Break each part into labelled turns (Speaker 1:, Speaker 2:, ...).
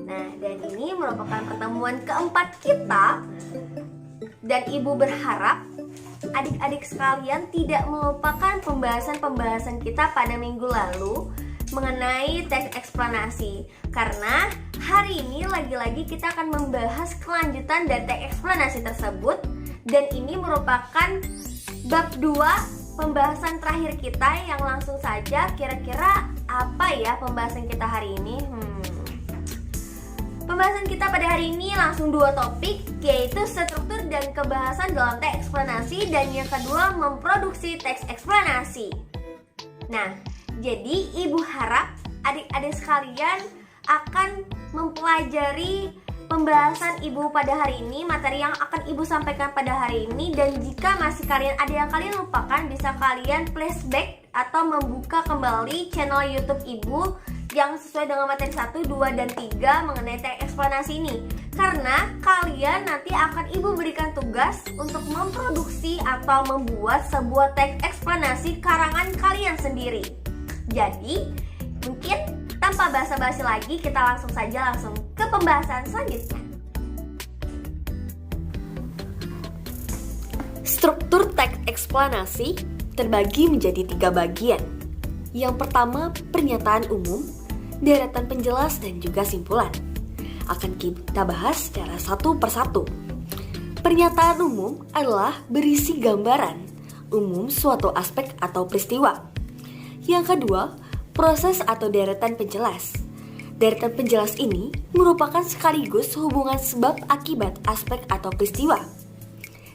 Speaker 1: Nah, dan ini merupakan pertemuan keempat kita. Dan Ibu berharap adik-adik sekalian tidak melupakan pembahasan-pembahasan kita pada minggu lalu mengenai teks eksplanasi. Karena hari ini lagi-lagi kita akan membahas kelanjutan dari teks eksplanasi tersebut. Dan ini merupakan bab 2 pembahasan terakhir kita yang langsung saja kira-kira apa ya pembahasan kita hari ini? Pembahasan kita pada hari ini langsung 2 topik, yaitu struktur dan kebahasan dalam teks eksplanasi, dan yang kedua memproduksi teks eksplanasi. Nah, jadi Ibu harap adik-adik sekalian akan mempelajari pembahasan Ibu pada hari ini, materi yang akan Ibu sampaikan pada hari ini. Dan jika masih ada yang kalian lupakan, bisa kalian flashback atau membuka kembali channel YouTube Ibu yang sesuai dengan materi 1, 2, dan 3 mengenai teks eksplanasi ini. Karena kalian nanti akan Ibu berikan tugas untuk memproduksi atau membuat sebuah teks eksplanasi karangan kalian sendiri. Jadi, mungkin tanpa basa-basi lagi, kita langsung ke pembahasan selanjutnya.
Speaker 2: Struktur teks eksplanasi terbagi menjadi 3 bagian. Yang pertama, pernyataan umum, deretan penjelas, dan juga simpulan. Akan kita bahas secara satu persatu. Pernyataan umum adalah berisi gambaran umum suatu aspek atau peristiwa. Yang kedua, proses atau deretan penjelas. Deretan penjelas ini merupakan sekaligus hubungan sebab akibat aspek atau peristiwa.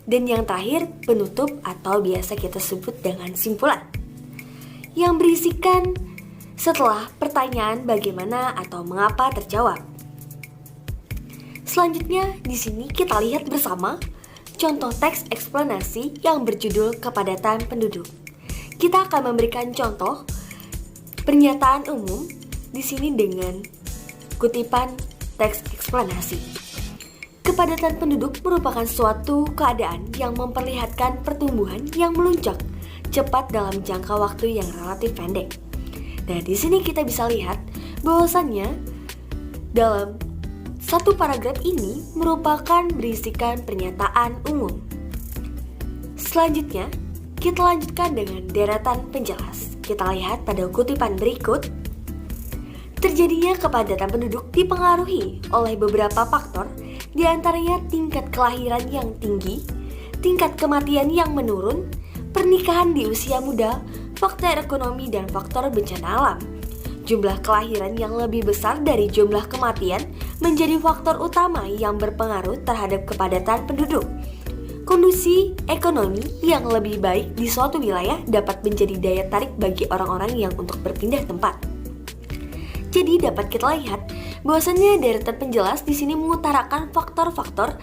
Speaker 2: Dan yang terakhir, penutup atau biasa kita sebut dengan simpulan, yang berisikan setelah pertanyaan bagaimana atau mengapa terjawab. Selanjutnya, di sini kita lihat bersama contoh teks eksplanasi yang berjudul kepadatan penduduk. Kita akan memberikan contoh pernyataan umum di sini dengan kutipan teks eksplanasi. Kepadatan penduduk merupakan suatu keadaan yang memperlihatkan pertumbuhan yang melonjak cepat dalam jangka waktu yang relatif pendek. Nah, di sini kita bisa lihat bahwasannya dalam satu paragraf ini merupakan berisikan pernyataan umum. Selanjutnya, kita lanjutkan dengan deretan penjelas. Kita lihat pada kutipan berikut. Terjadinya kepadatan penduduk dipengaruhi oleh beberapa faktor, di antaranya tingkat kelahiran yang tinggi, tingkat kematian yang menurun, pernikahan di usia muda, faktor ekonomi, dan faktor bencana alam. Jumlah kelahiran yang lebih besar dari jumlah kematian menjadi faktor utama yang berpengaruh terhadap kepadatan penduduk. Kondisi ekonomi yang lebih baik di suatu wilayah dapat menjadi daya tarik bagi orang-orang yang untuk berpindah tempat. Jadi dapat kita lihat bahwasannya deretan penjelas di sini mengutarakan faktor-faktor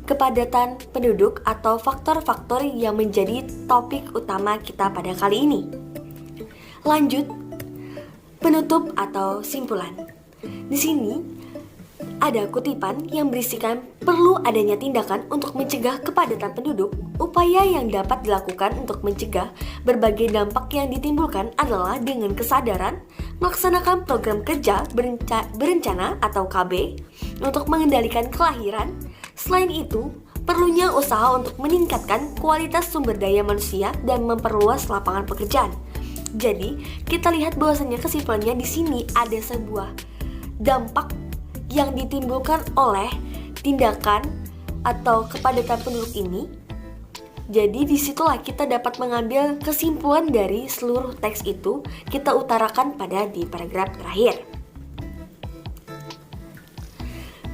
Speaker 2: kepadatan penduduk atau faktor-faktor yang menjadi topik utama kita pada kali ini. Lanjut, penutup atau simpulan. Di sini ada kutipan yang berisikan perlu adanya tindakan untuk mencegah kepadatan penduduk. Upaya yang dapat dilakukan untuk mencegah berbagai dampak yang ditimbulkan adalah dengan kesadaran melaksanakan program kerja berencana atau KB untuk mengendalikan kelahiran. Selain itu, perlunya usaha untuk meningkatkan kualitas sumber daya manusia dan memperluas lapangan pekerjaan. Jadi, kita lihat bahwasannya kesimpulannya di sini ada sebuah dampak yang ditimbulkan oleh tindakan atau kepadatan penduduk ini. Jadi disitulah kita dapat mengambil kesimpulan dari seluruh teks itu kita utarakan pada di paragraf terakhir.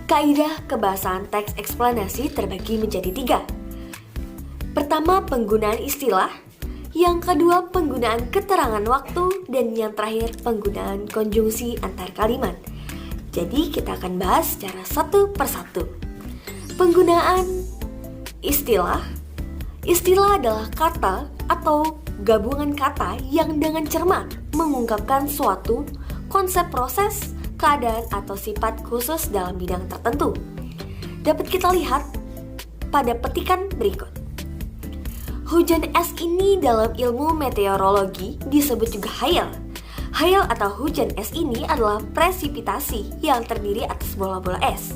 Speaker 2: Kaidah kebahasan teks eksplanasi terbagi menjadi 3. Pertama, penggunaan istilah. Yang kedua, penggunaan keterangan waktu. Dan yang terakhir, penggunaan konjungsi antar kalimat. Jadi kita akan bahas secara satu persatu. Penggunaan istilah. Istilah adalah kata atau gabungan kata yang dengan cermat mengungkapkan suatu konsep, proses, keadaan, atau sifat khusus dalam bidang tertentu. Dapat kita lihat pada petikan berikut. Hujan es ini dalam ilmu meteorologi disebut juga hail. Hail atau hujan es ini adalah presipitasi yang terdiri atas bola-bola es.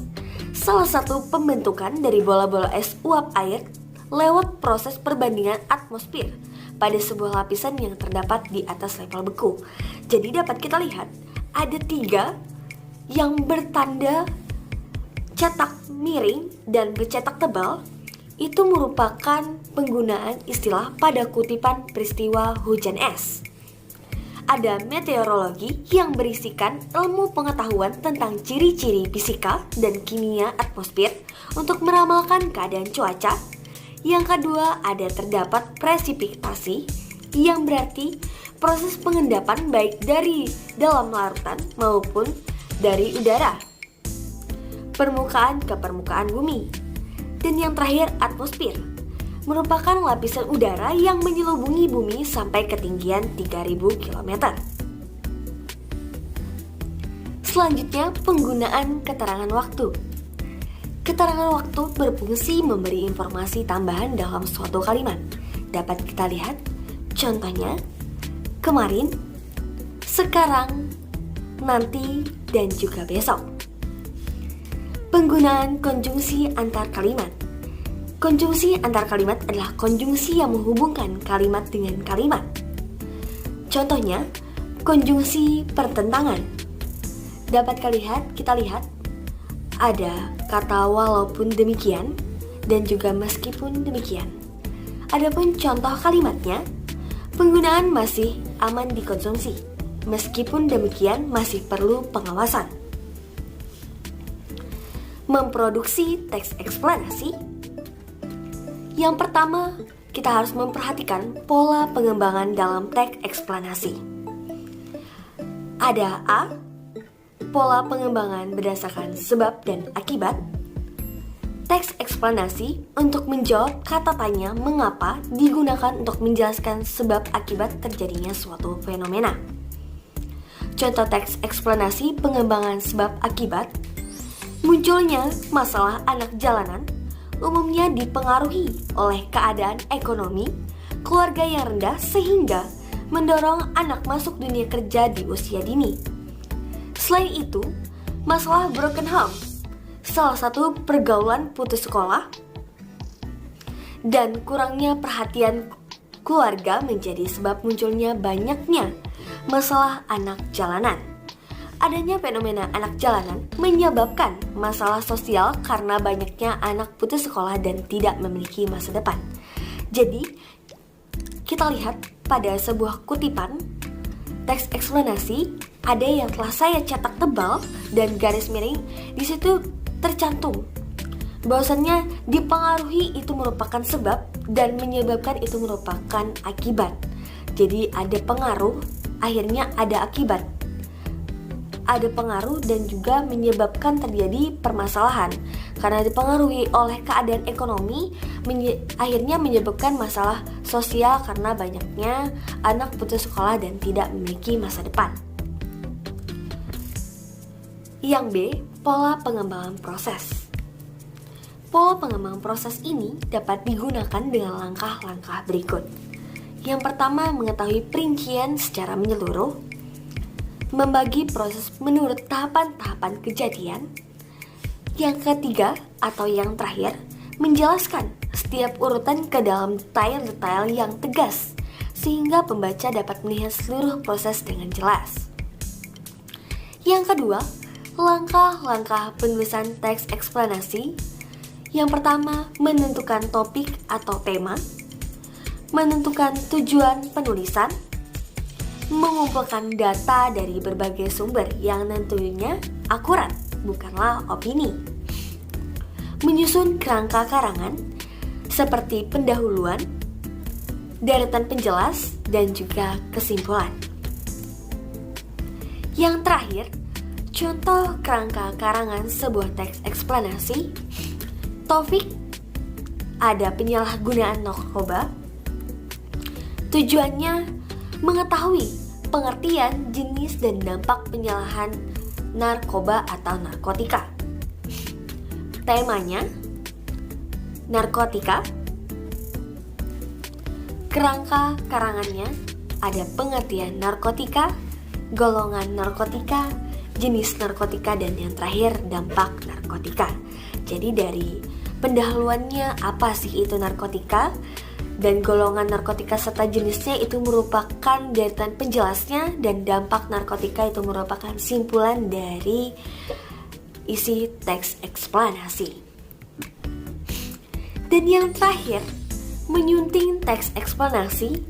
Speaker 2: Salah satu pembentukan dari bola-bola es uap air lewat proses perbandingan atmosfer pada sebuah lapisan yang terdapat di atas level beku. Jadi dapat kita lihat ada 3 yang bertanda cetak miring dan bercetak tebal. Itu merupakan penggunaan istilah pada kutipan peristiwa hujan es. Ada meteorologi yang berisikan ilmu pengetahuan tentang ciri-ciri fisika dan kimia atmosfer untuk meramalkan keadaan cuaca. Yang kedua, ada terdapat presipitasi yang berarti proses pengendapan baik dari dalam larutan maupun dari udara, permukaan ke permukaan bumi. Dan yang terakhir, atmosfer merupakan lapisan udara yang menyelubungi bumi sampai ketinggian 3000 km. Selanjutnya, penggunaan keterangan waktu. Keterangan waktu berfungsi memberi informasi tambahan dalam suatu kalimat. Dapat kita lihat contohnya kemarin, sekarang, nanti, dan juga besok. Penggunaan konjungsi antar kalimat. Konjungsi antar kalimat adalah konjungsi yang menghubungkan kalimat dengan kalimat. Contohnya, konjungsi pertentangan. Dapat kita lihat ada kata walaupun demikian dan juga meskipun demikian. Adapun contoh kalimatnya, penggunaan masih aman dikonsumsi. Meskipun demikian masih perlu pengawasan. Memproduksi teks eksplanasi. Yang pertama, kita harus memperhatikan pola pengembangan dalam teks eksplanasi. Ada A, pola pengembangan berdasarkan sebab dan akibat. Teks eksplanasi untuk menjawab kata tanya mengapa digunakan untuk menjelaskan sebab akibat terjadinya suatu fenomena. Contoh teks eksplanasi pengembangan sebab akibat. Munculnya masalah anak jalanan umumnya dipengaruhi oleh keadaan ekonomi keluarga yang rendah sehingga mendorong anak masuk dunia kerja di usia dini. Selain itu, masalah broken home, salah satu pergaulan putus sekolah, dan kurangnya perhatian keluarga menjadi sebab munculnya banyaknya masalah anak jalanan. Adanya fenomena anak jalanan menyebabkan masalah sosial karena banyaknya anak putus sekolah dan tidak memiliki masa depan. Jadi, kita lihat pada sebuah kutipan teks eksplanasi, ada yang telah saya cetak tebal dan garis miring. Di situ tercantum bahwasannya dipengaruhi itu merupakan sebab dan menyebabkan itu merupakan akibat. Jadi ada pengaruh, akhirnya ada akibat. Ada pengaruh dan juga menyebabkan terjadi permasalahan. Karena dipengaruhi oleh keadaan ekonomi, akhirnya menyebabkan masalah sosial karena banyaknya anak putus sekolah dan tidak memiliki masa depan. Yang B, pola pengembangan proses. Pola pengembangan proses ini dapat digunakan dengan langkah-langkah berikut. Yang pertama, mengetahui perincian secara menyeluruh. Membagi proses menurut tahapan-tahapan kejadian. Yang ketiga atau yang terakhir, menjelaskan setiap urutan ke dalam detail-detail yang tegas sehingga pembaca dapat melihat seluruh proses dengan jelas. Yang kedua, langkah-langkah penulisan teks eksplanasi. Yang pertama, menentukan topik atau tema, menentukan tujuan penulisan, mengumpulkan data dari berbagai sumber yang tentunya akurat, bukanlah opini. Menyusun kerangka karangan seperti pendahuluan, deretan penjelas, dan juga kesimpulan. Yang terakhir, contoh kerangka karangan sebuah teks eksplanasi. Topik, ada penyalahgunaan narkoba. Tujuannya mengetahui pengertian, jenis, dan dampak penyalahan narkoba atau narkotika. Temanya, narkotika. Kerangka karangannya ada pengertian narkotika, golongan narkotika, jenis narkotika, dan yang terakhir dampak narkotika. Jadi dari pendahuluannya apa sih itu narkotika, dan golongan narkotika serta jenisnya itu merupakan deretan penjelasnya, dan dampak narkotika itu merupakan simpulan dari isi teks eksplanasi. Dan yang terakhir, menyunting teks eksplanasi.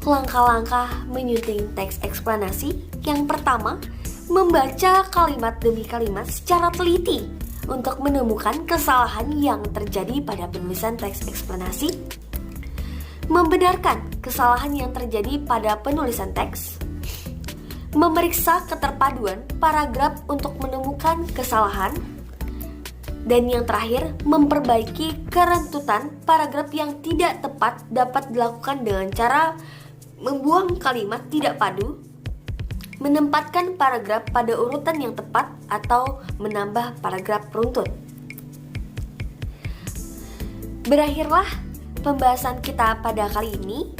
Speaker 2: Langkah-langkah menyunting teks eksplanasi. Yang pertama, membaca kalimat demi kalimat secara teliti untuk menemukan kesalahan yang terjadi pada penulisan teks eksplanasi. Membenarkan kesalahan yang terjadi pada penulisan teks. Memeriksa keterpaduan paragraf untuk menemukan kesalahan. Dan yang terakhir, memperbaiki kerentutan paragraf yang tidak tepat dapat dilakukan dengan cara membuang kalimat tidak padu, menempatkan paragraf pada urutan yang tepat, atau menambah paragraf runtut. Berakhirlah pembahasan kita pada kali ini.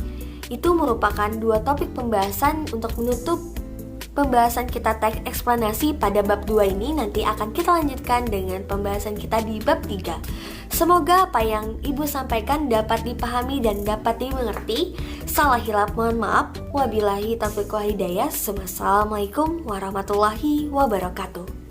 Speaker 2: Itu merupakan 2 topik pembahasan untuk menutup pembahasan kita teks eksplanasi pada bab 2 ini. Nanti akan kita lanjutkan dengan pembahasan kita di bab 3. Semoga apa yang Ibu sampaikan dapat dipahami dan dapat dimengerti. Salah hilap mohon maaf. Wabillahi taufiq wal hidayah. Wassalamualaikum warahmatullahi wabarakatuh.